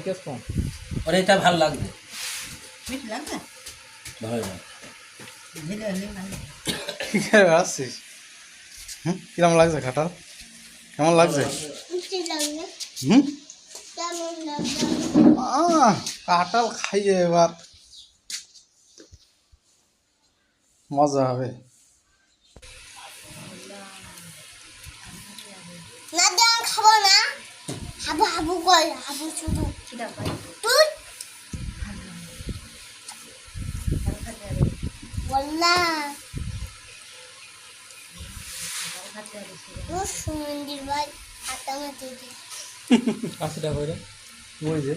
Case কম আর এটা ভালো লাগবে মিষ্টি লাগবে ভালো না ঝিলে হলে ভালো আসছিস কিরম লাগছে কাঁঠাল কেমন লাগছে হুম কাঁঠাল খাইয়ে এবার মজা হবে না দেন খাবো না হাবু হাবু কই হাবু শুধু কিটা কই তুই বললা ও সুমন্দির ভাই আটামা দিদি 80 টাকা করে ওই যে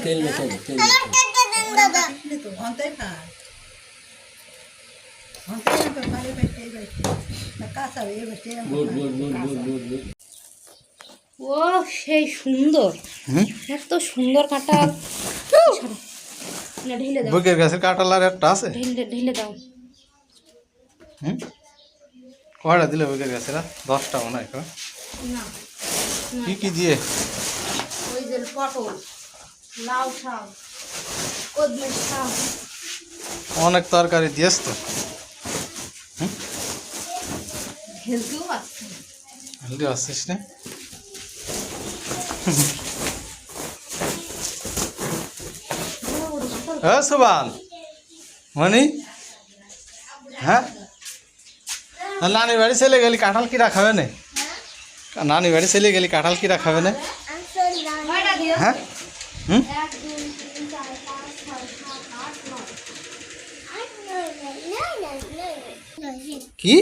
তেল মেখে দে তেল আমার টাকা দেন দাদা তো ঘন্টায় খায় ঘন্টায় না পালে পেটে গেছে না কাঁচা হয়ে গেছে good good good good good good ও সেই সুন্দর এত সুন্দর কাঁঠাল না ঢেলে দাও বুকের গাছের কাঁঠাল আর একটা আছে ঢেলে দাও কয়টা দিলে বুকের গাছেরা 10টা মনে হয় না কি কি দিয়ে ওই যে পটল লাউ শাক কদমের শাক অনেক তরকারি দিয়েছ তো হেলতেও আছে হেলদি আসছিস না হ্যাঁ সুবান মনি হ্যাঁ নানি বাড়ি চলে গেলি কাঁঠাল কিরা খাবে না নানি বাড়ি চলে গেলি কাঁঠাল কিরা খাবে না হ্যাঁ হুম 1 2 3 4 5 6 7 8 9 কি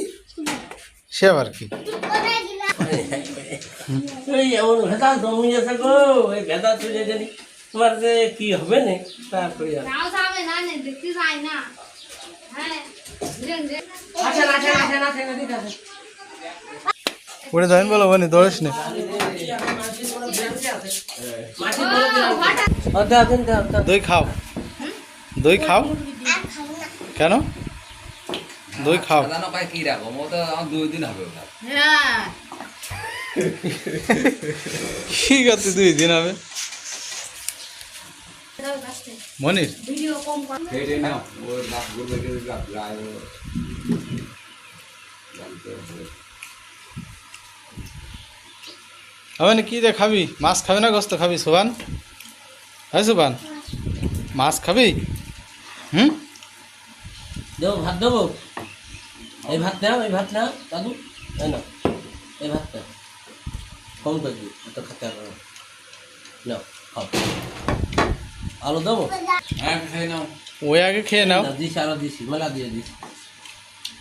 সে আবার কি এই এমন ভেদা জমি আছে গো এই ভেদা তুলে যদি তোমার যে কি হবে না তারপরে নাও যাবে না নে দেখতে যাই না হ্যাঁ আচ্ছা আচ্ছা আচ্ছা আচ্ছা ঠিক আছে উড়ে যাবেন বলো মনি দৌড়িস না মাটি বলে দিলাম দাও দেন দাও দই খাও দই খাও কেন দই খাও জানো কাই কি রাখো মো তো আমার 2 দিন হবে ওটা হ্যাঁ কি করতে 2 দিন হবে মনির ভিডিও কম কর ফেরে নাও ওর নাক গুলো কে গায় জানতে হবে হবে না কি রে খাবি মাছ খাবি না গোস্ত খাবি সুবান হ্যাঁ সুবান মাছ খাবি হুম দেবো ভাত দেবো এই ভাত নাও দাদু এই নাও এই ভাত নাও কম করে দিই এত খেতে হবে না নাও খাও আলু দেবো হ্যাঁ খাই নাও ওই আগে খেয়ে নাও দিছি আরো দিছি মেলা দিয়ে দিছি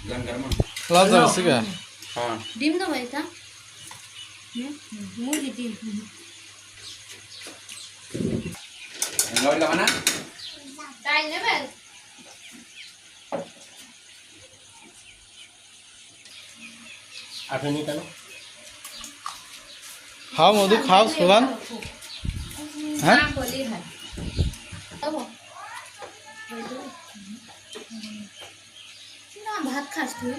জান করমা লাভ যাবে শিখা হ্যাঁ ডিম দাও এটা মুরগি ডিম নইলা না তাই নেবেন আঠেনি কেন খাও মধু খাও সুবান হ্যাঁ না বলি হয় দেবো না ভাত খাস তুই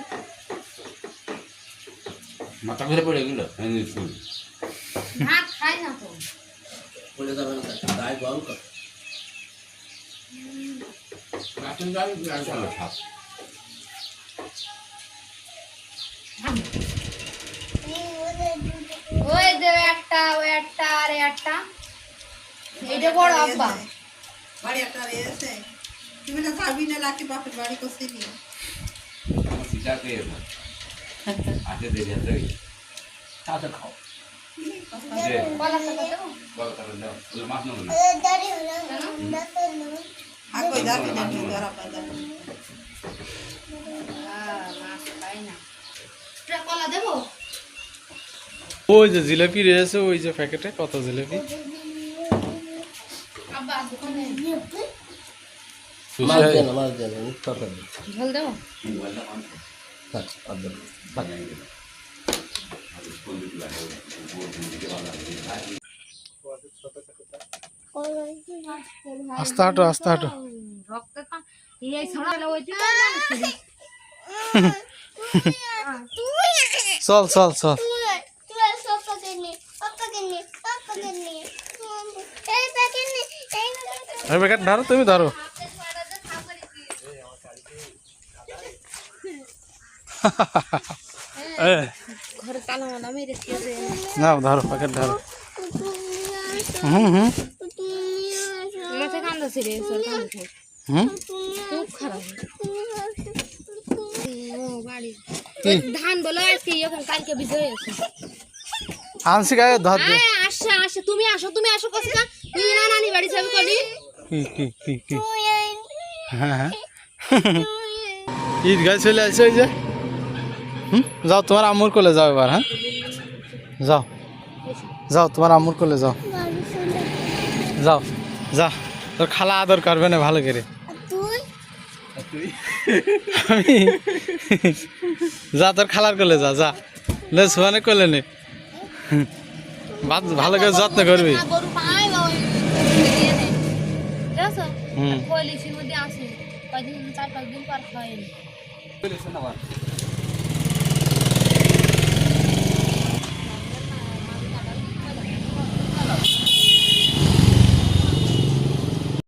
মাথা ঘুরে পড়ে গেল এই ফুল ভাত খাই না তো বলে যাবেন গায়ে গরম কর রাতের গাল গাল চলে খাও ওই যে একটা ওই একটা আর একটা এইটা বড় আব্বা বাড়ি একটা এসে তুমি না যাবি না লাকি বাপের বাড়ি কোসে নিয়ে আমার সিটা কে আতে দে দে তাতে খাও দে কলাটা কত বাবা তার দাও ওই মাছ নাও না দাঁড়ি হলো না তো আগো যাবি না ধরা পাদা মাছ খাই না এটা কলা দেবো ওই যে জিলাপি রয়েছে ওই যে প্যাকেটে কত জিলাপি আব্বা দোকানে মাছ দেন তরকারি ঝোল দেবো থাক আর দেবো থাক আস্তে হাঁটো রক্ত এই ছড়ালে ওই যে চল চল চল তুই সব পাকে নে এই প্যাকেট ধরো, তুমি ধরো। এই, ঘরে তালা মালা মেরে খেয়েছে নাও ধরো, প্যাকেট ধরো। হুম। মাথা কান্দছে রে সর কান্দছে হুম। খুব খারাপ ও বাড়ি কি? ধান বলো আজকে এখন কালকে বিজয় আছে আনছি গায়ে ধর দে। আসো তুমি আসো কসকা তুমি না নানি বাড়ি যাবে কলি কি হ্যাঁ ঈদ গায়ে চলে আসছে ওই যে। যাও তোমার আম্মুর কোলে যাও এবার। হ্যাঁ যাও তোমার আম্মুর কোলে যাও। যা তোর খালা আদর করবে না ভালো করে। আমি যা তোর খালার কোলে যা লে সোয়ানে কোলে নে। ভালো করে যত্ন করবি। গরু পাই ওই দেখো হুম। কইলিছির মধ্যে আছে কয়দিন 4-5 দিন পর খাইনি